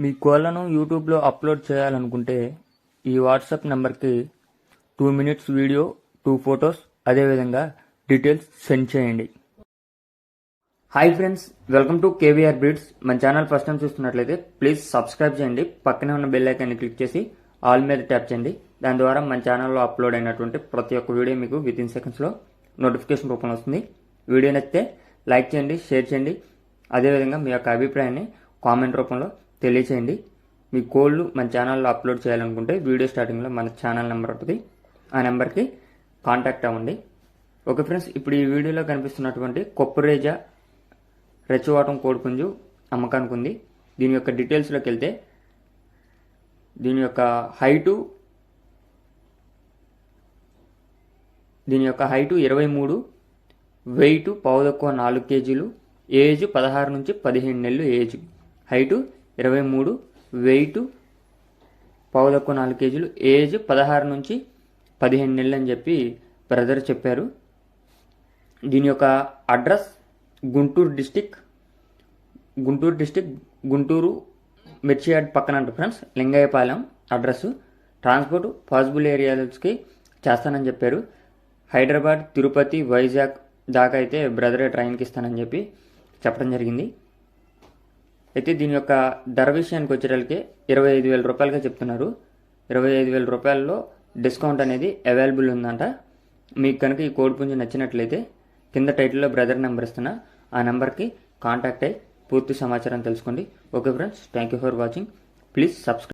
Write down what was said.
మీ కోళ్లను యూట్యూబ్లో అప్లోడ్ చేయాలనుకుంటే ఈ వాట్సాప్ నెంబర్కి 2 minutes వీడియో, 2 photos, అదేవిధంగా డీటెయిల్స్ సెండ్ చేయండి. Hi friends, welcome to KVR breeds. మన ఛానల్ ఫస్ట్ టైం చూస్తున్నట్లయితే ప్లీజ్ సబ్స్క్రైబ్ చేయండి. పక్కనే ఉన్న బెల్ ఐకాన్ని క్లిక్ చేసి ఆల్ మీద ట్యాప్ చేయండి. దాని ద్వారా మన ఛానల్లో అప్లోడ్ అయినటువంటి ప్రతి ఒక్క వీడియో మీకు వితిన్ సెకండ్స్లో నోటిఫికేషన్ రూపంలో వస్తుంది. వీడియో నచ్చితే లైక్ చేయండి, షేర్ చేయండి. అదేవిధంగా మీ యొక్క అభిప్రాయాన్ని కామెంట్ రూపంలో తెలియచేయండి. మీ కోళ్ళు మన ఛానల్లో అప్లోడ్ చేయాలనుకుంటే వీడియో స్టార్టింగ్లో మన ఛానల్ నెంబర్ ఉంటుంది, ఆ నెంబర్కి కాంటాక్ట్ అవ్వండి. ఓకే ఫ్రెండ్స్, ఇప్పుడు ఈ వీడియోలో కనిపిస్తున్నటువంటి కొప్పరేజా రెచ్చవాటం కోడిపుంజు అమ్మకానికి ఉంది. దీని యొక్క డీటెయిల్స్లోకి వెళ్తే దీని యొక్క హైటు 23, వెయిట్ 4 kgs, ఏజ్ 16 నుంచి 15 నెలలు age. Height 23, weight 4 kgs, age 16 నుంచి 15 నెలలు అని చెప్పి బ్రదర్ చెప్పారు. దీని యొక్క అడ్రస్ గుంటూరు డిస్టిక్ మిర్చియాడ్ పక్కన అంట friends, Lingayyapalem address. Transport possible ఏరియాస్కి చేస్తానని చెప్పారు. హైదరాబాద్, తిరుపతి, వైజాగ్ దాకా అయితే బ్రదరే ట్రైన్కి ఇస్తానని చెప్పి చెప్పడం జరిగింది. అయితే దీని యొక్క ధర విషయానికి వచ్చేటప్పటికి 25,000 రూపాయలుగా చెప్తున్నారు. 25,000 రూపాయల్లో డిస్కౌంట్ అనేది అవైలబుల్ ఉందంట. మీకు కనుక ఈ కోడిపుంజు నచ్చినట్లయితే కింద టైటిల్లో బ్రదర్ నెంబర్ ఇస్తున్నా, ఆ నెంబర్కి కాంటాక్ట్ అయ్యి పూర్తి సమాచారం తెలుసుకోండి. Okay friends, thank you for watching. Please subscribe.